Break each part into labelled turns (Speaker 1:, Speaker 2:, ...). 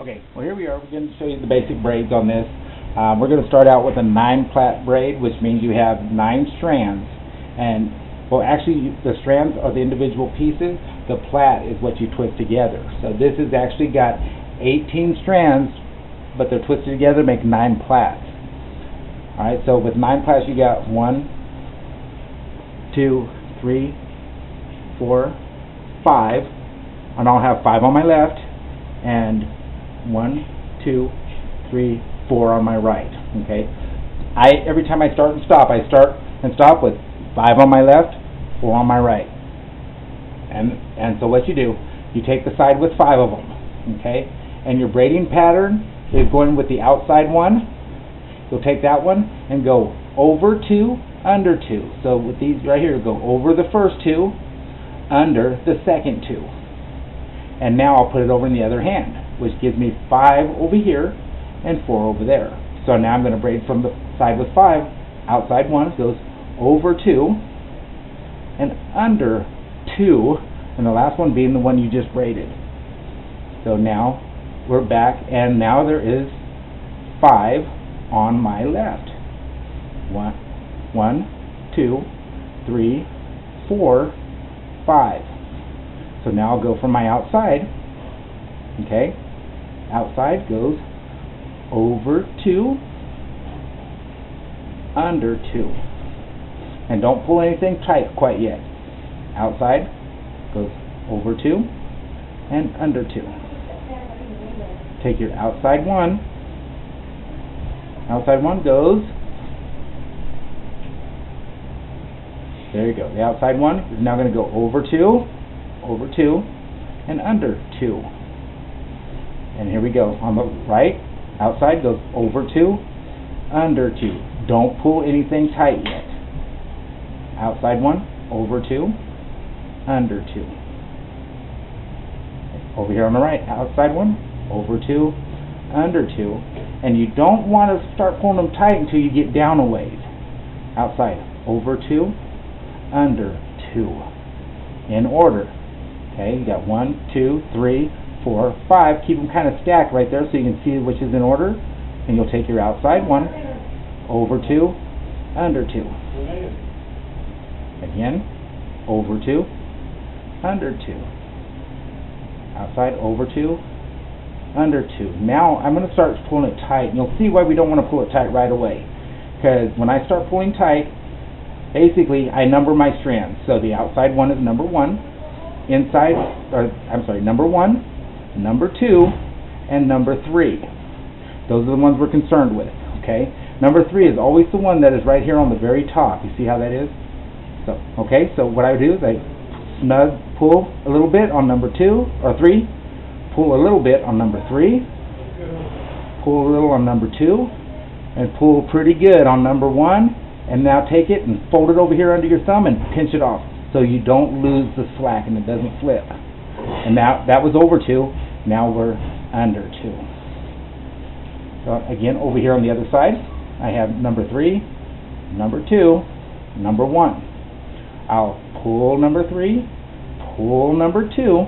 Speaker 1: Okay, well here we are. We're going to show you the basic braids on this. We're going to start out with a 9-plait braid, which means you have 9 strands. And, well actually the strands are the individual pieces. The plait is what you twist together. So this has actually got 18 strands, but they're twisted together to make 9 plaits. Alright, so with 9 plaits you got 1, 2, 3, 4, 5. And I'll have 5 on my left and 1, 2, 3, 4 on my right. Okay. Every time I start and stop with 5 on my left, 4 on my right. And so what you do, you take the side with 5 of them. Okay. And your braiding pattern is going with the outside one. You'll take that one and go over 2, under 2. So with these right here, go over the first 2, under the second 2. And now I'll put it over in the other hand, which gives me 5 over here and 4 over there. So now I'm going to braid from the side with 5. Outside 1 goes over 2 and under 2, and the last one being the one you just braided. So now we're back, and now there is 5 on my left. 1, 2, 3, 4, 5. So now I'll go from my outside. Okay, outside goes over 2, under 2, and don't pull anything tight quite yet. Outside goes over 2 and under 2. Take your outside one. Outside one goes, there you go. The outside one is now going to go over 2, and under 2. And here we go. On the right, outside goes over 2, under 2. Don't pull anything tight yet. Outside one, over 2, under 2. Over here on the right, outside one, over 2, under 2. And you don't want to start pulling them tight until you get down a ways. Outside, over 2, under 2. In order. Okay, you got 1, 2, 3, 4, 5. Keep them kind of stacked right there so you can see which is in order. And you'll take your outside one, over 2, under 2. Again, over 2, under 2. Outside, over 2, under 2. Now I'm going to start pulling it tight, and you'll see why we don't want to pull it tight right away. Because when I start pulling tight, basically I number my strands. So the outside one is number 1. Number 1, number 2, and number 3. Those are the ones we're concerned with, okay? Number 3 is always the one that is right here on the very top. You see how that is? So, okay, so what I do is I pull a little bit on number 2 or 3, pull a little bit on number 3, pull a little on number 2, and pull pretty good on number 1, and now take it and fold it over here under your thumb and pinch it off, so you don't lose the slack and it doesn't flip. And now that was over 2, now we're under 2. So again, over here on the other side, I have number 3, number 2, number 1. I'll pull number 3, pull number 2,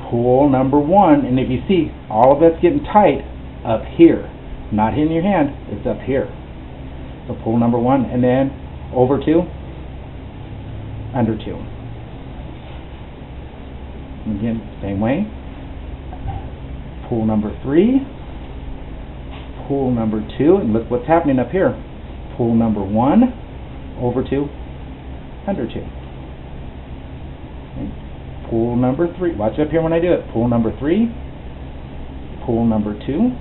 Speaker 1: pull number 1, and if you see, all of that's getting tight up here. Not in your hand, it's up here. So pull number 1, and then over 2, under 2. Again, same way. Pull number 3, pull number 2, and look what's happening up here. Pull number 1, over 2, under 2. Okay. Pull number 3. Watch up here when I do it. Pull number 3, pull number 2,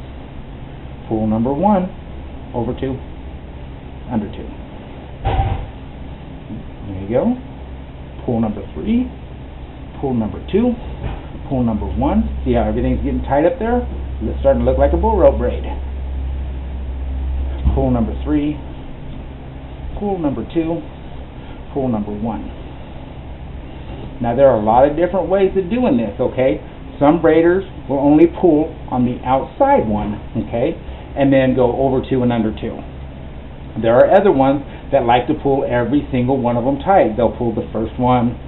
Speaker 1: pull number 1, over 2, under 2. There you go. Pull number 3, pull number 2, pull number 1. See how everything's getting tight up there? It's starting to look like a bull rope braid. Pull number 3, pull number 2, pull number 1. Now there are a lot of different ways of doing this, okay? Some braiders will only pull on the outside one, okay, and then go over 2 and under 2. There are other ones that like to pull every single one of them tight. They'll pull the first one,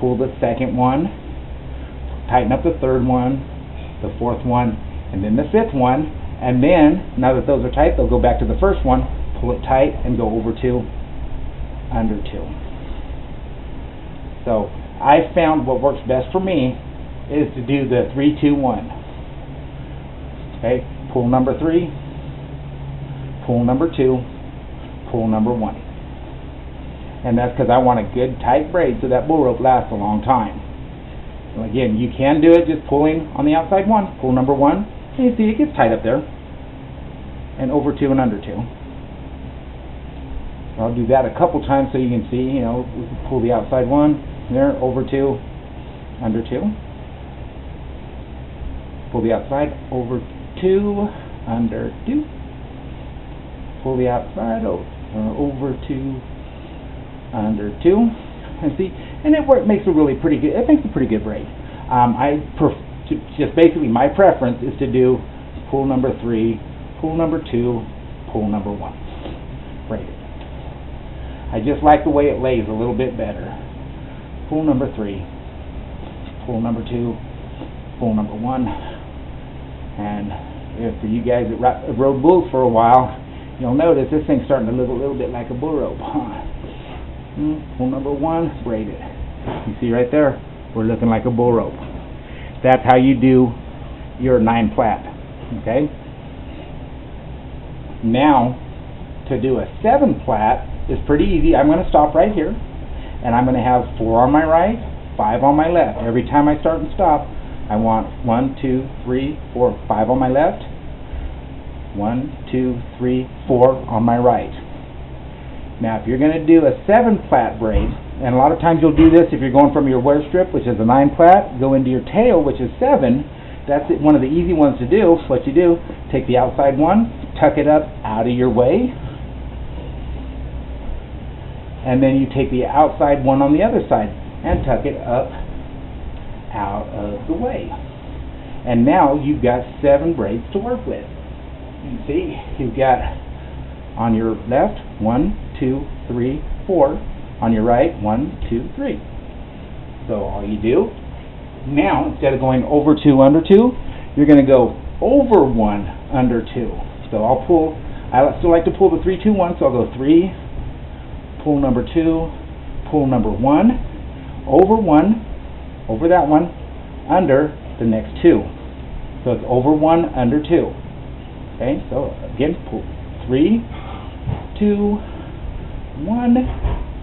Speaker 1: pull the second one, tighten up the third one, the fourth one, and then the 5th one, and then, now that those are tight, they'll go back to the first one, pull it tight, and go over 2, under 2. So, I found what works best for me is to do the 3, 2, 1. Okay, pull number 3, pull number 2, pull number 1. And that's because I want a good tight braid so that bull rope lasts a long time. So again, you can do it just pulling on the outside one. Pull number 1, and you see it gets tight up there. And over 2 and under 2. I'll do that a couple times so you can see, you know, we can pull the outside one, there, over 2, under 2. Pull the outside, over 2, under 2. Pull the outside, over 2, under 2. And see, and it makes a really pretty good, it makes a pretty good braid. Just basically my preference is to do pull number 3, pull number 2, pull number 1. Braid it. I just like the way it lays a little bit better. Pull number 3, pull number 2, pull number 1. And if you guys that rode bulls for a while, you'll notice this thing's starting to look a little bit like a bull rope. Pull number 1, braid it. You see right there, we're looking like a bull rope. That's how you do your 9 plat. Okay? Now, to do a 7 plat is pretty easy. I'm going to stop right here, and I'm going to have 4 on my right, 5 on my left. Every time I start and stop, I want 1, 2, 3, 4, 5 on my left, 1, 2, 3, 4 on my right. Now, if you're going to do a 7 plat braid, and a lot of times you'll do this if you're going from your wear strip, which is a 9 plat, go into your tail, which is 7. That's one of the easy ones to do. What you do, take the outside one, tuck it up out of your way, and then you take the outside one on the other side and tuck it up out of the way. And now you've got 7 braids to work with. You see, you've got on your left 1, 2, 3, 4. On your right 1, 2, 3. So all you do now, instead of going over 2, under 2, you're going to go over 1, under 2. So I'll pull. I still like to pull the 3, 2, 1. So I'll go 3, pull number 2, pull number 1, over 1, over that one, under the next 2. So it's over 1, under 2. Okay, so again, pull 3, 2, 1,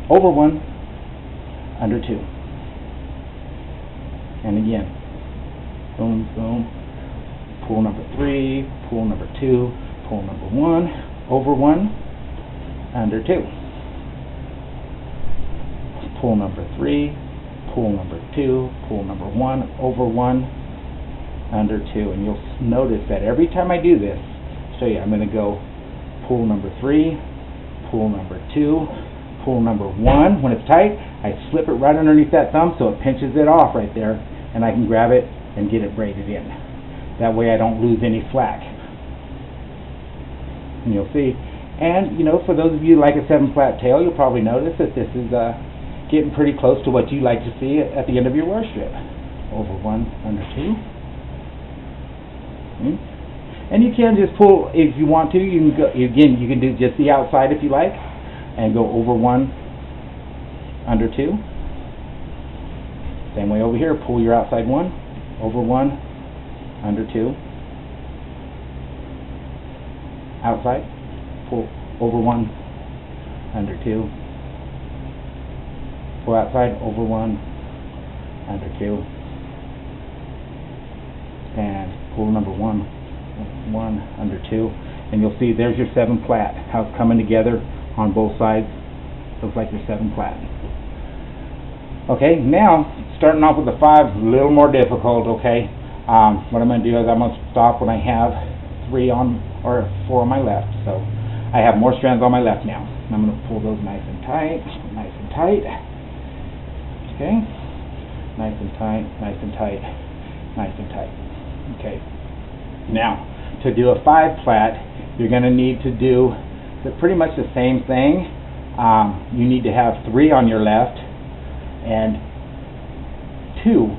Speaker 1: over 1, under 2. And again, boom, boom, pull number 3, pull number 2, pull number 1, over 1, under 2. Pull number 3, pull number 2, pull number 1, over 1, under 2. And you'll notice that every time I do this, show you, I'm going to go pull number 3, pull number 2, pull number 1. When it's tight, I slip it right underneath that thumb so it pinches it off right there, and I can grab it and get it braided in. That way I don't lose any slack. And you'll see. And, you know, for those of you like a 7 plat tail, you'll probably notice that this is getting pretty close to what you like to see at the end of your wear strip. Over 1, under 2. And you can just pull, if you want to, you can go, again, you can do just the outside if you like, and go over 1, under 2. Same way over here, pull your outside 1, over 1, under 2. Outside, pull over 1, under 2. Pull outside, over 1, under 2. And pull number 1, under 2. And you'll see there's your 7 plat, how it's coming together on both sides. Looks like your 7 plat. Okay, now starting off with the 5, a little more difficult. Okay, what I'm going to do is I'm going to stop when I have 3 on or 4 on my left. So I have more strands on my left now. I'm going to pull those nice and tight, nice and tight. Okay, nice and tight, nice and tight, nice and tight. Okay, now to do a 5 plat, you're going to need to do pretty much the same thing. You need to have 3 on your left and 2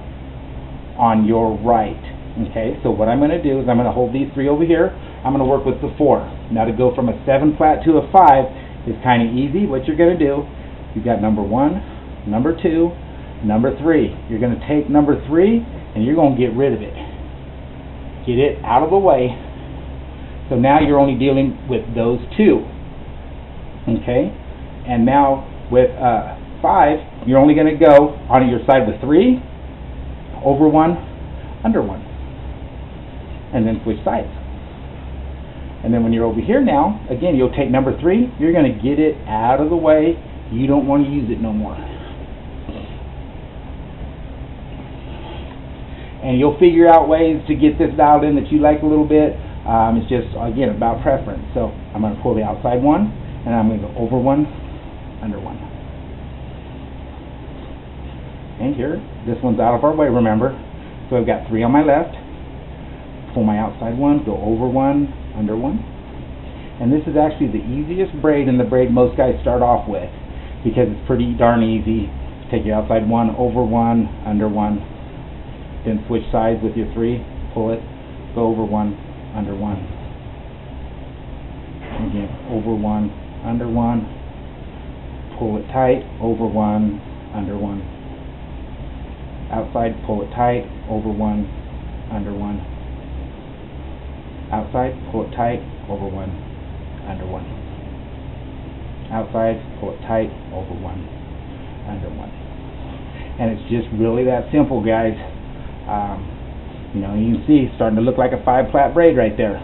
Speaker 1: on your right. Okay, so what I'm going to do is I'm going to hold these 3 over here. I'm going to work with the 4. Now to go from a 7 flat to a 5 is kind of easy. What you're going to do, you've got number 1, number 2, number 3. You're going to take number 3 and you're going to get rid of it. Get it out of the way. So now you're only dealing with those 2. Okay, and now with 5, you're only going to go on your side with 3, over 1, under 1, and then switch sides. And then when you're over here now, again, you'll take number 3, you're going to get it out of the way. You don't want to use it no more. And you'll figure out ways to get this dialed in that you like a little bit. It's just, again, about preference. So I'm going to pull the outside one, and I'm going to go over 1, under 1. And here, this one's out of our way, remember. So I've got 3 on my left, pull my outside one, go over 1, under 1. And this is actually the easiest braid in the braid most guys start off with, because it's pretty darn easy. Take your outside one, over 1, under 1, then switch sides with your 3, pull it, go over 1, under 1. Again, over 1, under 1, pull it tight, over 1, under 1. Outside, pull it tight, over 1, under 1. Outside, pull it tight, over 1, under 1. Outside, pull it tight, over 1, under 1. And it's just really that simple, guys. You know, you can see it's starting to look like a 5 Plat braid right there.